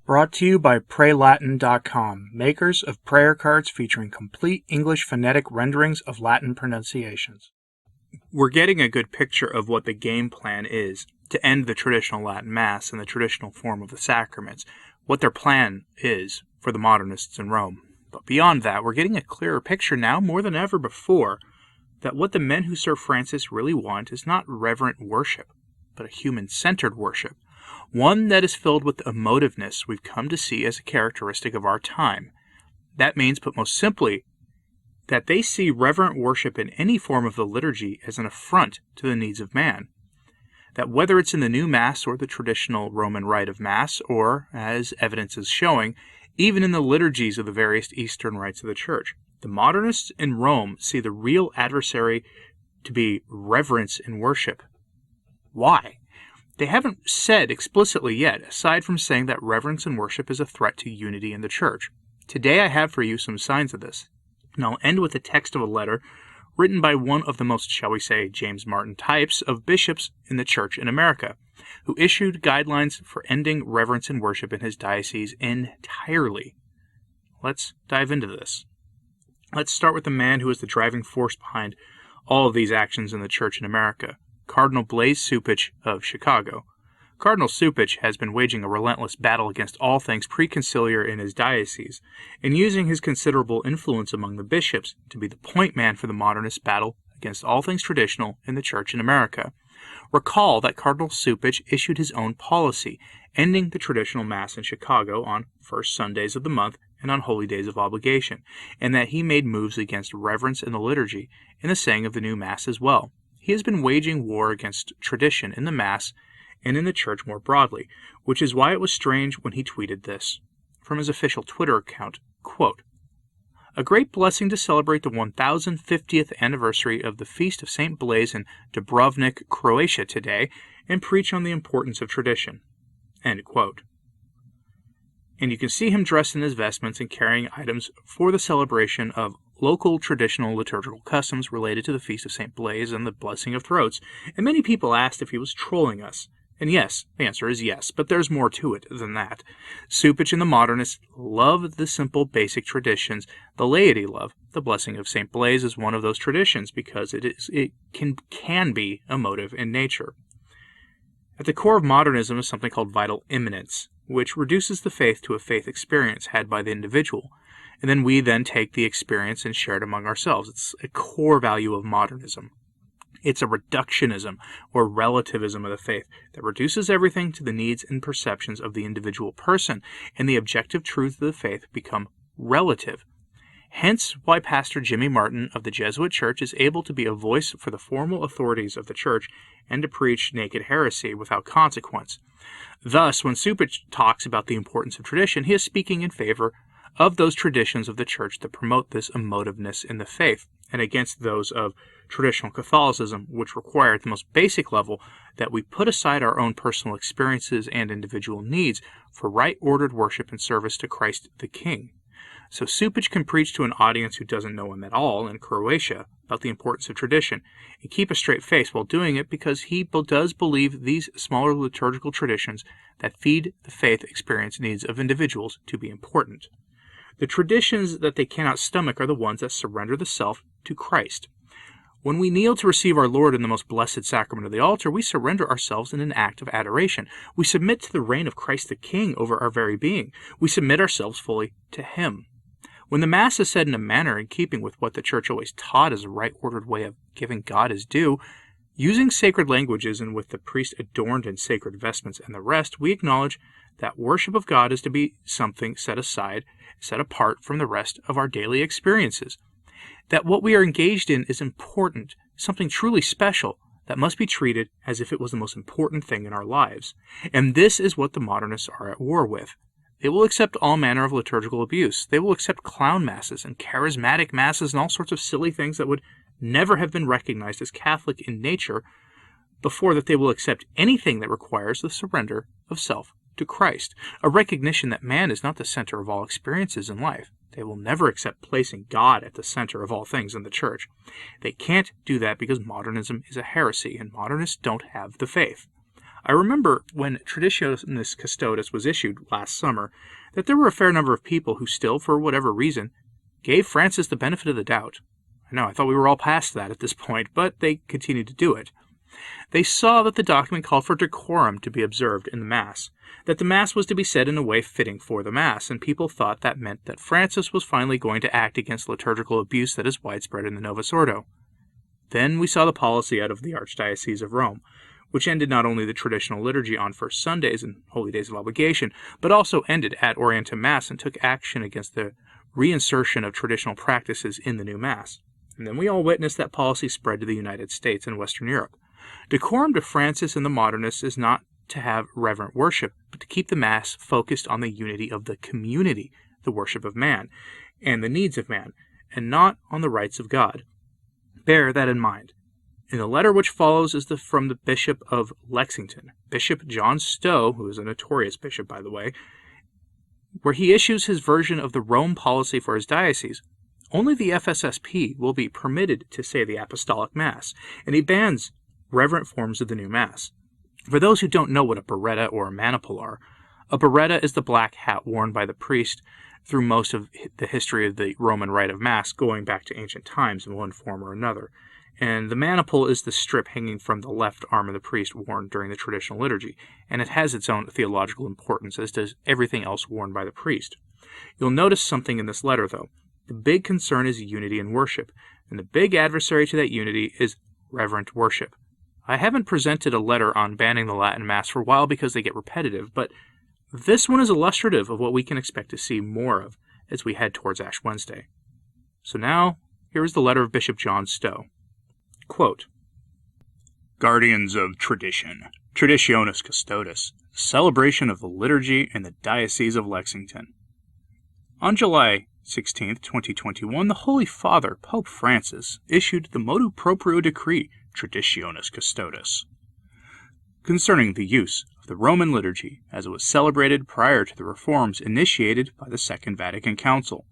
Brought to you by PrayLatin.com, makers of prayer cards featuring complete English phonetic renderings of Latin pronunciations. We're getting a good picture of what the game plan is to end the traditional Latin Mass and the traditional form of the sacraments, what their plan is for the modernists in Rome. But beyond that, we're getting a clearer picture now more than ever before that what the men who serve Francis really want is not reverent worship, but a human-centered worship, one that is filled with the emotiveness we've come to see as a characteristic of our time. That means, put most simply, that they see reverent worship in any form of the liturgy as an affront to the needs of man. That whether it's in the new Mass or the traditional Roman rite of Mass, or, as evidence is showing, even in the liturgies of the various Eastern rites of the Church, the modernists in Rome see the real adversary to be reverence in worship. Why? They haven't said explicitly yet, aside from saying that reverence in worship is a threat to unity in the Church. Today I have for you some signs of this. And I'll end with the text of a letter written by one of the most, shall we say, James Martin types of bishops in the Church in America, who issued guidelines for ending reverence in worship in his diocese entirely. Let's dive into this. Let's start with the man who is the driving force behind all of these actions in the Church in America, Cardinal Blaise Cupich of Chicago. Cardinal Cupich has been waging a relentless battle against all things preconciliar in his diocese, and using his considerable influence among the bishops to be the point man for the modernist battle against all things traditional in the Church in America. Recall that Cardinal Cupich issued his own policy, ending the traditional Mass in Chicago on first Sundays of the month and on holy days of obligation, and that he made moves against reverence in the liturgy and the saying of the new Mass as well. He has been waging war against tradition in the Mass and in the Church more broadly, which is why it was strange when he tweeted this from his official Twitter account, quote, "A great blessing to celebrate the 1050th anniversary of the Feast of St. Blaise in Dubrovnik, Croatia today, and preach on the importance of tradition." End quote. And you can see him dressed in his vestments and carrying items for the celebration of local traditional liturgical customs related to the Feast of St. Blaise and the Blessing of Throats, and many people asked if he was trolling us. And yes, the answer is yes, but there's more to it than that. Cupich and the modernists love the simple, basic traditions the laity love. The Blessing of St. Blaise is one of those traditions because it can be emotive in nature. At the core of modernism is something called vital immanence, which reduces the faith to a faith experience had by the individual, and then we take the experience and share it among ourselves. It's a core value of modernism. It's a reductionism or relativism of the faith that reduces everything to the needs and perceptions of the individual person, and the objective truths of the faith become relative. Hence why Pastor Jimmy Martin of the Jesuit Church is able to be a voice for the formal authorities of the Church and to preach naked heresy without consequence. Thus, when Cupich talks about the importance of tradition, he is speaking in favor of those traditions of the Church that promote this emotiveness in the faith, and against those of traditional Catholicism, which require at the most basic level that we put aside our own personal experiences and individual needs for right-ordered worship and service to Christ the King. So Cupich can preach to an audience who doesn't know him at all in Croatia about the importance of tradition and keep a straight face while doing it because he does believe these smaller liturgical traditions that feed the faith experience needs of individuals to be important. The traditions that they cannot stomach are the ones that surrender the self to Christ. When we kneel to receive our Lord in the most blessed sacrament of the altar, we surrender ourselves in an act of adoration. We submit to the reign of Christ the King over our very being. We submit ourselves fully to Him. When the Mass is said in a manner in keeping with what the Church always taught as a right-ordered way of giving God His due, using sacred languages and with the priest adorned in sacred vestments and the rest, we acknowledge that worship of God is to be something set aside, set apart from the rest of our daily experiences. That what we are engaged in is important, something truly special that must be treated as if it was the most important thing in our lives. And this is what the modernists are at war with. They will accept all manner of liturgical abuse. They will accept clown masses and charismatic masses and all sorts of silly things that would never have been recognized as Catholic in nature before that they will accept anything that requires the surrender of self to Christ, a recognition that man is not the center of all experiences in life. They will never accept placing God at the center of all things in the Church. They can't do that because modernism is a heresy, and modernists don't have the faith. I remember when Traditionis Custodes was issued last summer that there were a fair number of people who still, for whatever reason, gave Francis the benefit of the doubt. I know, I thought we were all past that at this point, but they continued to do it. They saw that the document called for decorum to be observed in the Mass, that the Mass was to be said in a way fitting for the Mass, and people thought that meant that Francis was finally going to act against liturgical abuse that is widespread in the Novus Ordo. Then we saw the policy out of the Archdiocese of Rome, which ended not only the traditional liturgy on First Sundays and Holy Days of Obligation, but also ended at Orientem Mass and took action against the reinsertion of traditional practices in the new Mass. And then we all witnessed that policy spread to the United States and Western Europe. Decorum to Francis and the Modernists is not to have reverent worship, but to keep the Mass focused on the unity of the community, the worship of man, and the needs of man, and not on the rights of God. Bear that in mind. In the letter which follows is from the Bishop of Lexington, Bishop John Stowe, who is a notorious bishop, by the way, where he issues his version of the Rome policy for his diocese. Only the FSSP will be permitted to say the Apostolic Mass, and he bans reverent forms of the new Mass. For those who don't know what a biretta or a maniple are, a biretta is the black hat worn by the priest through most of the history of the Roman rite of Mass, going back to ancient times in one form or another. And the maniple is the strip hanging from the left arm of the priest worn during the traditional liturgy, and it has its own theological importance, as does everything else worn by the priest. You'll notice something in this letter, though. The big concern is unity in worship, and the big adversary to that unity is reverent worship. I haven't presented a letter on banning the Latin Mass for a while because they get repetitive, but this one is illustrative of what we can expect to see more of as we head towards Ash Wednesday. So now, here is the letter of Bishop John Stowe. Quote, Guardians of Tradition, Traditionis Custodes, celebration of the liturgy in the Diocese of Lexington. On July 16, 2021, the Holy Father, Pope Francis, issued the motu proprio decree, Traditionis Custodes, concerning the use of the Roman liturgy as it was celebrated prior to the reforms initiated by the Second Vatican Council.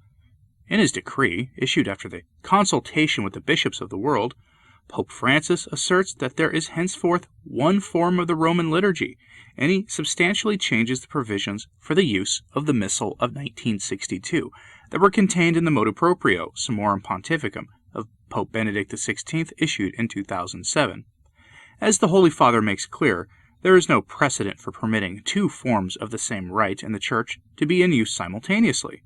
In his decree, issued after the consultation with the bishops of the world, Pope Francis asserts that there is henceforth one form of the Roman liturgy, and he substantially changes the provisions for the use of the Missal of 1962 that were contained in the motu proprio Summorum Pontificum of Pope Benedict XVI issued in 2007. As the Holy Father makes clear, there is no precedent for permitting two forms of the same rite in the Church to be in use simultaneously.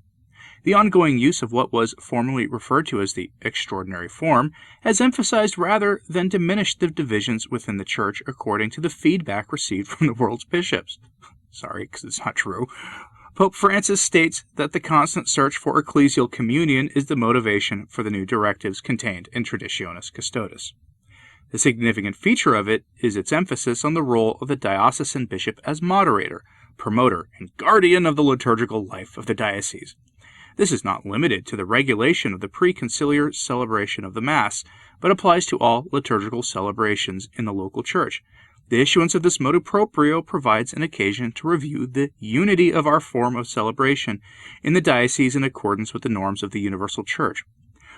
The ongoing use of what was formerly referred to as the extraordinary form has emphasized rather than diminished the divisions within the Church according to the feedback received from the world's bishops. Sorry, because it's not true. Pope Francis states that the constant search for ecclesial communion is the motivation for the new directives contained in Traditionis Custodes. The significant feature of it is its emphasis on the role of the diocesan bishop as moderator, promoter, and guardian of the liturgical life of the diocese. This is not limited to the regulation of the preconciliar celebration of the Mass, but applies to all liturgical celebrations in the local church. The issuance of this motu proprio provides an occasion to review the unity of our form of celebration in the diocese in accordance with the norms of the universal church.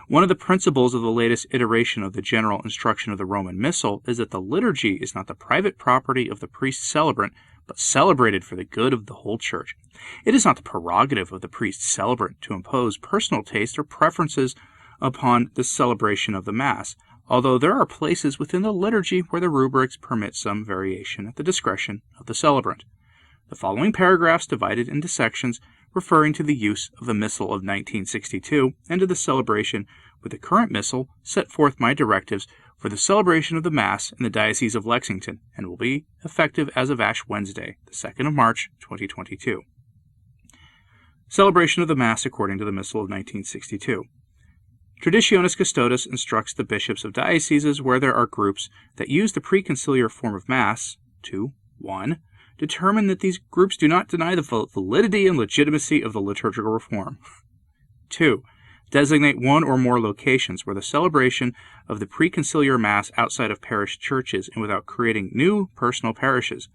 One of the principles of the latest iteration of the general instruction of the Roman Missal is that the liturgy is not the private property of the priest celebrant, but celebrated for the good of the whole church. It is not the prerogative of the priest celebrant to impose personal taste or preferences upon the celebration of the Mass, although there are places within the liturgy where the rubrics permit some variation at the discretion of the celebrant. The following paragraphs divided into sections referring to the use of the Missal of 1962 and to the celebration with the current Missal set forth my directives for the celebration of the Mass in the Diocese of Lexington and will be effective as of Ash Wednesday, the 2nd of March, 2022. Celebration of the Mass according to the Missal of 1962. Traditionis Custodes instructs the bishops of dioceses where there are groups that use the preconciliar form of Mass to 1. Determine that these groups do not deny the validity and legitimacy of the liturgical reform. 2. Designate one or more locations where the celebration of the preconciliar Mass outside of parish churches and without creating new personal parishes.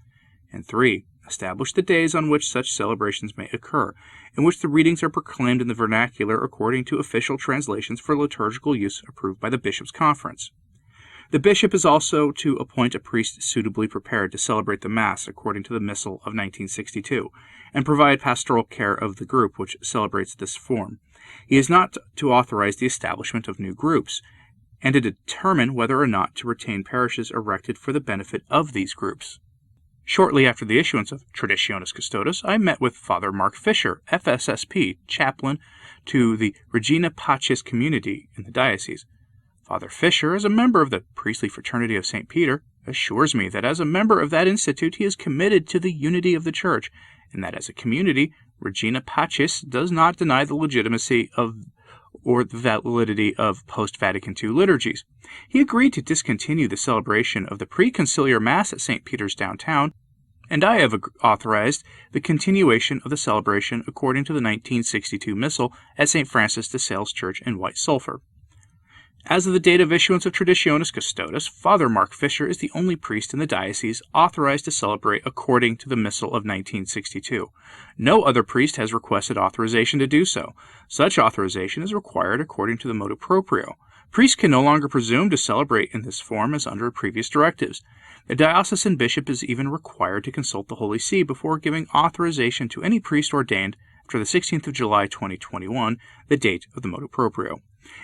And 3. Establish the days on which such celebrations may occur, in which the readings are proclaimed in the vernacular according to official translations for liturgical use approved by the Bishops' Conference. The bishop is also to appoint a priest suitably prepared to celebrate the Mass according to the Missal of 1962, and provide pastoral care of the group which celebrates this form. He is not to authorize the establishment of new groups, and to determine whether or not to retain parishes erected for the benefit of these groups. Shortly after the issuance of Traditionis Custodes, I met with Father Mark Fisher, FSSP, chaplain to the Regina Pacis community in the diocese. Father Fisher, as a member of the priestly fraternity of St. Peter, assures me that as a member of that institute he is committed to the unity of the Church, and that as a community, Regina Pacis does not deny the legitimacy of or the validity of post-Vatican II liturgies. He agreed to discontinue the celebration of the pre-conciliar Mass at St. Peter's downtown, and I have authorized the continuation of the celebration according to the 1962 Missal at St. Francis de Sales Church in White Sulphur. As of the date of issuance of Traditionis Custodes, Father Mark Fisher is the only priest in the diocese authorized to celebrate according to the Missal of 1962. No other priest has requested authorization to do so. Such authorization is required according to the motu proprio. Priests can no longer presume to celebrate in this form as under previous directives. The diocesan bishop is even required to consult the Holy See before giving authorization to any priest ordained after the 16th of July 2021, the date of the motu proprio.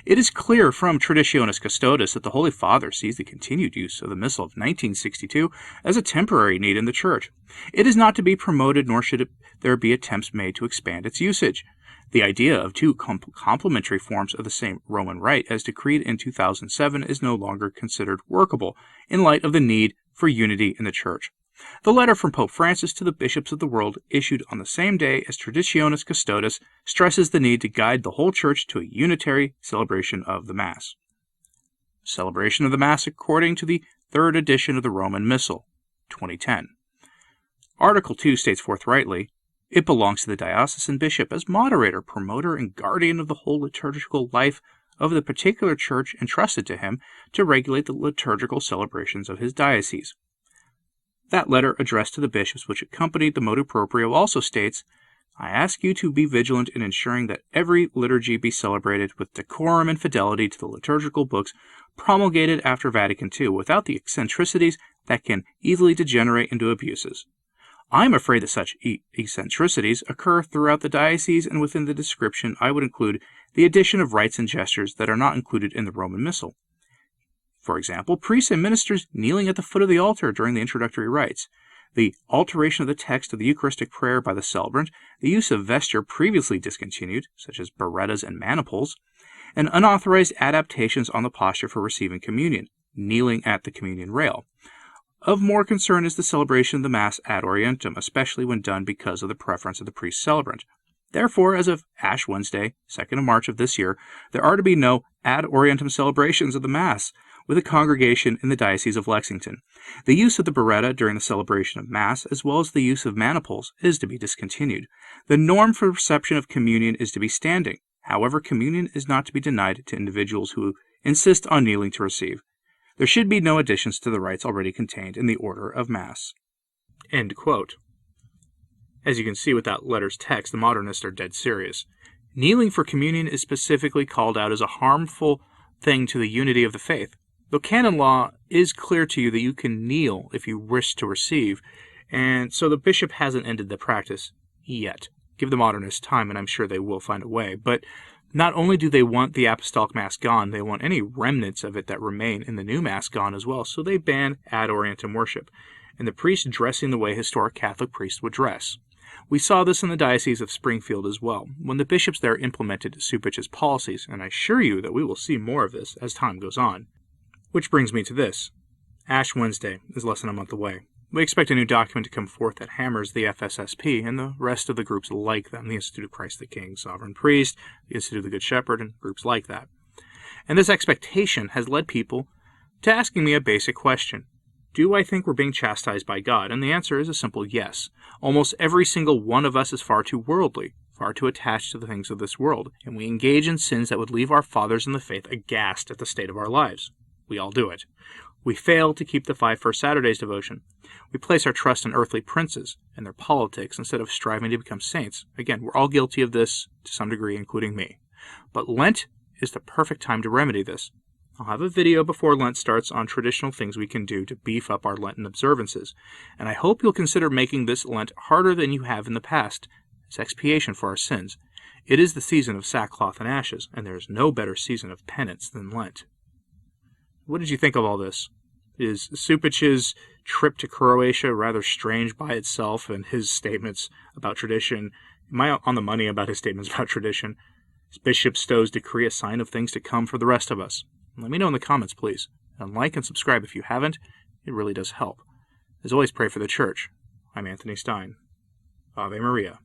It is clear from Traditionis Custodes that the Holy Father sees the continued use of the Missal of 1962 as a temporary need in the Church. It is not to be promoted, nor should there be attempts made to expand its usage. The idea of two complementary forms of the same Roman Rite as decreed in 2007 is no longer considered workable in light of the need for unity in the Church. The letter from Pope Francis to the bishops of the world, issued on the same day as Traditionis Custodes, stresses the need to guide the whole Church to a unitary celebration of the Mass. Celebration of the Mass according to the third edition of the Roman Missal, 2010. Article 2 states forthrightly, it belongs to the diocesan bishop as moderator, promoter, and guardian of the whole liturgical life of the particular church entrusted to him to regulate the liturgical celebrations of his diocese. That letter addressed to the bishops which accompanied the motu proprio also states, I ask you to be vigilant in ensuring that every liturgy be celebrated with decorum and fidelity to the liturgical books promulgated after Vatican II without the eccentricities that can easily degenerate into abuses. I am afraid that such eccentricities occur throughout the diocese, and within the description I would include the addition of rites and gestures that are not included in the Roman Missal. For example, priests and ministers kneeling at the foot of the altar during the introductory rites, the alteration of the text of the Eucharistic prayer by the celebrant, the use of vesture previously discontinued, such as birrettas and maniples, and unauthorized adaptations on the posture for receiving communion, kneeling at the communion rail. Of more concern is the celebration of the Mass ad orientem, especially when done because of the preference of the priest celebrant. Therefore, as of Ash Wednesday, 2nd of March of this year, there are to be no ad orientem celebrations of the Mass with a congregation in the Diocese of Lexington. The use of the birretta during the celebration of Mass, as well as the use of maniples, is to be discontinued. The norm for reception of communion is to be standing. However, communion is not to be denied to individuals who insist on kneeling to receive. There should be no additions to the rites already contained in the order of Mass. End quote. As you can see with that letter's text, the modernists are dead serious. Kneeling for communion is specifically called out as a harmful thing to the unity of the faith. Though canon law is clear to you that you can kneel if you wish to receive, and so the bishop hasn't ended the practice yet. Give the modernists time, and I'm sure they will find a way. But not only do they want the Apostolic Mass gone, they want any remnants of it that remain in the new Mass gone as well, so they ban ad orientem worship, and the priest dressing the way historic Catholic priests would dress. We saw this in the Diocese of Springfield as well, when the bishops there implemented Cupich's policies, and I assure you that we will see more of this as time goes on. Which brings me to this. Ash Wednesday is less than a month away. We expect a new document to come forth that hammers the FSSP and the rest of the groups like them, the Institute of Christ the King, Sovereign Priest, the Institute of the Good Shepherd, and groups like that. And this expectation has led people to asking me a basic question. Do I think we're being chastised by God? And the answer is a simple yes. Almost every single one of us is far too worldly, far too attached to the things of this world, and we engage in sins that would leave our fathers in the faith aghast at the state of our lives. We all do it. We fail to keep the 5 First Saturdays devotion. We place our trust in earthly princes and their politics instead of striving to become saints. Again, we're all guilty of this to some degree, including me. But Lent is the perfect time to remedy this. I'll have a video before Lent starts on traditional things we can do to beef up our Lenten observances, and I hope you'll consider making this Lent harder than you have in the past as expiation for our sins. It is the season of sackcloth and ashes, and there is no better season of penance than Lent. What did you think of all this? Is Cupich's trip to Croatia rather strange by itself, and his statements about tradition? Am I on the money about his statements about tradition? Is Bishop Stowe's decree a sign of things to come for the rest of us? Let me know in the comments, please. And like and subscribe if you haven't. It really does help. As always, pray for the Church. I'm Anthony Stine. Ave Maria.